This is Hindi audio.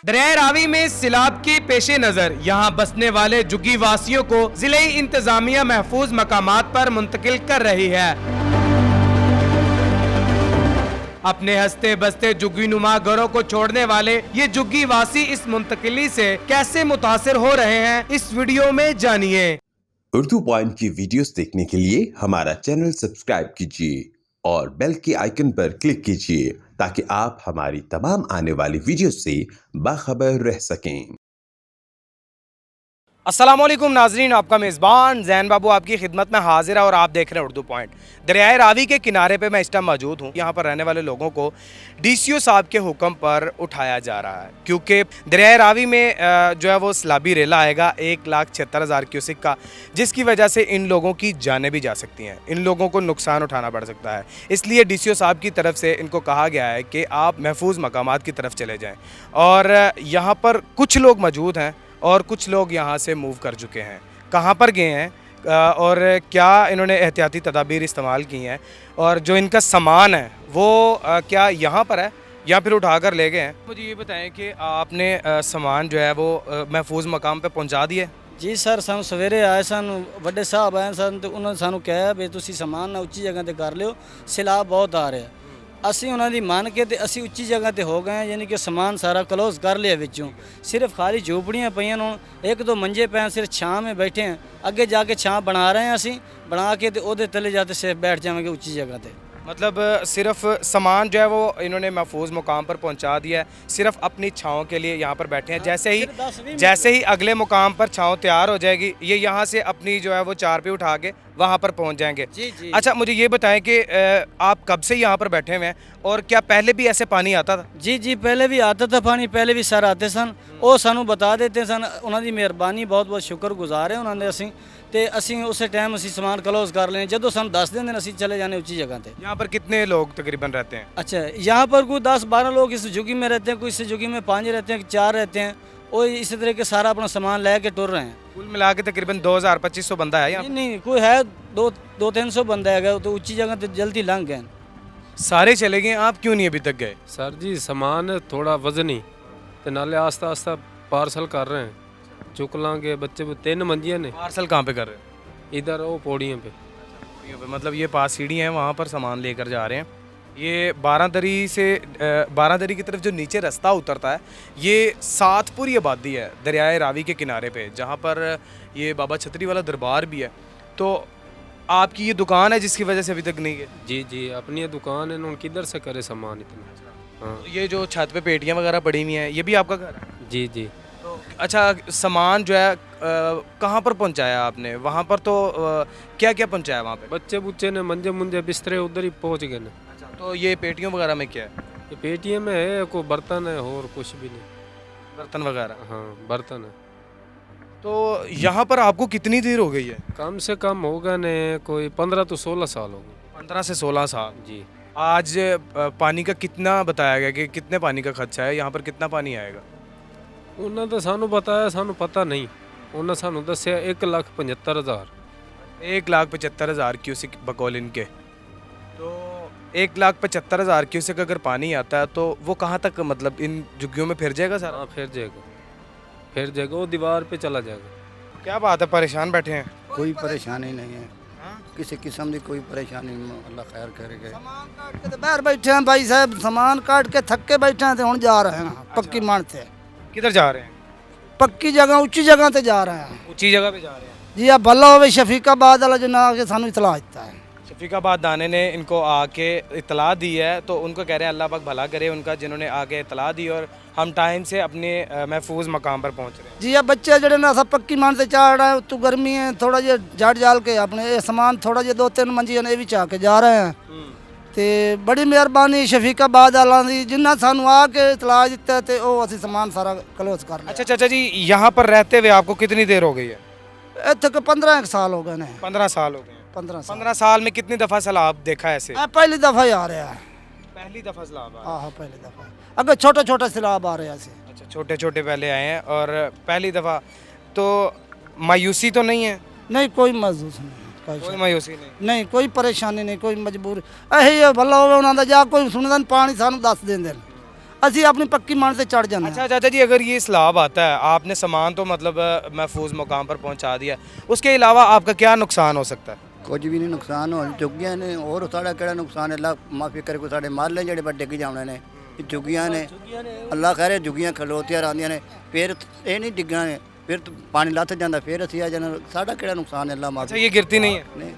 दरिया रावी में सिलाब के पेश नजर यहाँ बसने वाले जुग्गी वासियों को जिले इंतजामिया महफूज मकामात पर मुंतकिल कर रही है। अपने हंसते बसते जुग्गी नुमा घरों को छोड़ने वाले ये जुग्गी वासी इस मुंतकिली से कैसे मुतासिर हो रहे हैं, इस वीडियो में जानिए। उर्दू पॉइंट की वीडियोस देखने के लिए हमारा चैनल सब्सक्राइब कीजिए और बेल के आइकन पर क्लिक कीजिए ताकि आप हमारी तमाम आने वाली वीडियो से बाखबर रह सकें। अस्सलाम वालेकुम नाजरीन, आपका मेज़बान जैन बाबू आपकी खिदमत में हाजिर है और आप देख रहे हैं उर्दू पॉइंट। दरिया रावी के किनारे पे मैं इस टाइम मौजूद हूँ। यहाँ पर रहने वाले लोगों को डीसीओ साहब के हुक्म पर उठाया जा रहा है क्योंकि दरिया रावी में जो है वो सैलाबी रेला आएगा 1,76,000 क्यूसिक का, जिसकी वजह से इन लोगों की जानें भी जा सकती हैं, इन लोगों को नुकसान उठाना पड़ सकता है। इसलिए डीसीओ साहब की तरफ से इनको कहा गया है कि आप महफूज मकामात की तरफ चले जाएँ। और यहाँ पर कुछ लोग मौजूद हैं और कुछ लोग यहाँ से मूव कर चुके हैं। कहाँ पर गए हैं और क्या इन्होंने एहतियाती तदाबीर इस्तेमाल की हैं और जो इनका सामान है वो क्या यहाँ पर है या फिर उठा कर ले गए हैं। मुझे ये बताएं कि आपने सामान जो है वो महफूज मकाम पे पहुँचा दिए? जी सर, सानू सवेरे आए सन, बड़े साहब आए सन तो उन्होंने सानू कहा भी तुसी समान ना उच्ची जगह ते कर लियो, सैलाब बहुत आ रहा। ਅਸੀਂ ਉਹਨਾਂ ਦੀ ਮੰਨ ਕੇ ਤੇ ਅਸੀਂ ਉੱਚੀ ਜਗ੍ਹਾ ਤੇ ਹੋ ਗਏ, ਯਾਨੀ ਕਿ ਸਮਾਨ ਸਾਰਾ ਕਲੋਜ਼ ਕਰ ਲਿਆ ਵਿੱਚੋਂ। ਸਿਰਫ ਖਾਲੀ ਝੋਪੜੀਆਂ ਪਈਆਂ ਨੂੰ, ਇੱਕ ਦੋ ਮੰਜੇ ਪਏ, ਸਿਰਫ ਛਾਂ में बैठे हैं। ਅੱਗੇ ਜਾ ਕੇ ਛਾਂ ਬਣਾ ਰਹੇ ਹਾਂ ਅਸੀਂ, ਬਣਾ ਕੇ ਤੇ ਉਹਦੇ ਥੱਲੇ ਜਾ ਕੇ सिर्फ बैठ जाएंगे ऊंची जगह पे। मतलब सिर्फ सामान जो है वो इन्होंने महफूज मुकाम पर पहुंचा दिया है, सिर्फ अपनी छाँव के लिए यहाँ पर बैठे हैं। जैसे ही अगले मुकाम पर छाँव तैयार हो जाएगी ये यहाँ से अपनी जो है वो चारपाई उठा के वहाँ पर पहुँच जाएंगे। जी। अच्छा, मुझे ये बताएं कि आप कब से यहाँ पर बैठे हुए हैं और क्या पहले भी ऐसे पानी आता था? जी, पहले भी आता था पानी, पहले भी सर आते सन, वो सानू बता देते सन। उन्होंने मेहरबानी बहुत बहुत शुक्रगुजार है उन्होंने। ਅਸੀਂ ਤੇ ਅਸੀਂ ਉਸੇ ਟਾਈਮ ਅਸੀਂ ਸਮਾਨ ਕਲੋਜ਼ कर लें, ਜਦੋਂ ਸਾਨੂੰ ਦੱਸ ਦਿੰਦੇ ਨੇ ਅਸੀਂ चले जाने ऊंची जगह पे। यहाँ पर कितने लोग तकरीबन रहते हैं? अच्छा, यहाँ पर कोई 10-12 लोग इस झुग्गी में रहते हैं, कोई इस झुग्गी में 5 रहते हैं, 4 रहते हैं, और इसी तरह के सारा अपना सामान लेके टुर रहे हैं। कुल मिला के तकरीबन 2000-2500 बंदा है यहाँ? नहीं, कोई है 200-300 बंदा है, तो ऊंची जगह तो जल्दी लंघ गए। सारे चले गए, आप क्यों नहीं अभी तक गए? सर जी, सामान थोड़ा वजनी तो नाले आस्ता आस्ता पार्सल कर रहे हैं, चुक लांगे। बच्चे 3 मंजियाँ ने। पार्सल कहाँ पे कर रहे हैं? इधर वो पौड़ियों पे। मतलब ये पास सीढ़ी है, वहाँ पर सामान लेकर जा रहे हैं। ये 12 दरी की तरफ जो नीचे रास्ता उतरता है, ये सातपुरी आबादी है दरियाए रावी के किनारे पे, जहाँ पर ये बाबा छतरी वाला दरबार भी है। तो आपकी ये दुकान है जिसकी वजह से अभी तक नहीं है? जी, अपनी दुकान है, उन किधर से करे सामान इतना। हाँ। ये जो छत पे पेटियाँ वगैरह पड़ी हुई हैं, ये भी आपका घर है? जी। तो अच्छा, सामान जो है कहाँ पर पहुँचाया आपने? वहाँ पर तो क्या क्या पहुँचाया वहाँ पे? बच्चे बुच्चे ने मंजे मुंजे बिस्तरे उधर ही पहुँच गए ने। अच्छा, तो ये पेटियों वगैरह में क्या है? ये पेटीएम में है, कोई बर्तन है और कुछ भी नहीं। बर्तन वगैरह? हाँ, बर्तन है। तो यहाँ पर आपको कितनी देर हो गई है? कम से कम होगा ने कोई 15 तो 16 साल हो गए। 15 से 16 साल। जी। आज पानी का कितना बताया गया कि कितने पानी का खर्चा है, यहाँ पर कितना पानी आएगा? उन्होंने तो सानू बताया, सानू पता नहीं। उन्होंने सानू दसिया 1,75,000। 1,75,000 क्यूसिक बकौल इनके। तो 1,75,000 क्यूसिक अगर पानी आता है तो वो कहाँ तक, मतलब इन झुग्गियों में फिर जाएगा सारा? हाँ, फिर जाएगा, वो दीवार पे चला जाएगा। क्या बात है, परेशान बैठे हैं? कोई परेशानी नहीं है, किसी किस्म की कोई परेशानी नहीं, अल्लाह खैर करेगा। सामान काट के बाहर बैठे हैं भाई साहब, सामान काट के थक के बैठे हैं, हम जा रहे हैं पक्की मान से। किधर जा रहे हैं? पक्की जगह ऊंची जगह ते जा रहे हैं। ऊंची जगह पे जा रहे हैं? जी, अब भला हो शफीकाबाद वाला जो ना आके सानू इतला देता है। शफीकाबाद दाने ने इनको आके इतला दी है, तो उनको कह रहे हैं अल्लाह पाक भला करे उनका, जिन्होंने आके इतला दी और हम टाइम से अपने महफूज मकाम पर पहुंच रहे हैं। जी, अब बच्चे जड़े ना सब पक्की मान से चाह रहे हैं, तो गर्मी है, थोड़ा जे जड़ जाल के अपने ये सामान थोड़ा जे 2-3 मंजियां ने भी चाह के जा रहे हैं। ਤੇ ਬੜੀ ਮਿਹਰਬਾਨੀ ਸ਼ਫੀਕਾਬਾਦ ਵਾਲਾਂ ਦੀ, ਜਿਨ੍ਹਾਂ ਸਾਨੂੰ ਆ ਕੇ ਇਤਲਾਹ ਦਿੱਤਾ ਤੇ ਉਹ ਅਸੀਂ ਸਮਾਨ ਸਾਰਾ ਕਲੋਜ਼ ਕਰ ਲਿਆ। अच्छा चाचा जी, यहाँ पर रहते हुए आपको कितनी देर हो गई है? ਇੱਥੇ ਕੋ 15 ਸਾਲ ਹੋ ਗਏ ਨੇ। 15 साल हो गए हैं। 15 साल। 15 साल में कितनी दफ़ा सैलाब देखा है ऐसे? ਪਹਿਲੀ ਦਫਾ ਹੀ ਆ ਰਿਹਾ ਹੈ। पहली दफ़ा सैलाब आया? ਆਹ ਪਹਿਲੀ ਦਫਾ। ਅੱਗੇ ਛੋਟੇ ਛੋਟੇ ਸੈਲਾਬ ਆ ਰਿਹਾ ਸੀ। अच्छा, छोटे छोटे पहले आए हैं और पहली दफ़ा। तो मायूसी तो नहीं है? नहीं, कोई महसूस नहीं, कोई मायूसी नहीं? नहीं, कोई परेशानी नहीं, कोई मजबूरी। ਇਹੀ ਭਲਾ ਹੋਵੇ ਉਹਨਾਂ ਦਾ, ਜਾਂ ਕੋਈ ਸੁਣਦਾ ਪਾਣੀ ਸਾਨੂੰ ਦੱਸ ਦਿੰਦੇ ਨੇ, ਅਸੀਂ ਆਪਣੀ ਪੱਕੀ ਮਨ से चढ़ जाते हैं। अच्छा चाचा जी, अगर ये सैलाब आता है, आपने सामान तो मतलब महफूज मुकाम पर पहुंचा दिया, उसके अलावा आपका क्या नुकसान हो सकता है? कुछ भी नहीं नुकसान हो चुकियां ने और साढ़ा केड़ा नुकसान है, अल्लाह माफ़ी करे कोई साढ़े माल ने जेड़े बड़े डिग जाने ने चुगियां ने, अल्लाह खैर जुगियां खलोतियां रहिंदियां ने, फिर ये नहीं डिगना ने, फिर तो पानी लथ जाता, फिर असीं आ जाना, साढ़ा केड़ा नुकसान है, अल्लाह अच्छा माफ़ी। ये गिरती नहीं है? नहीं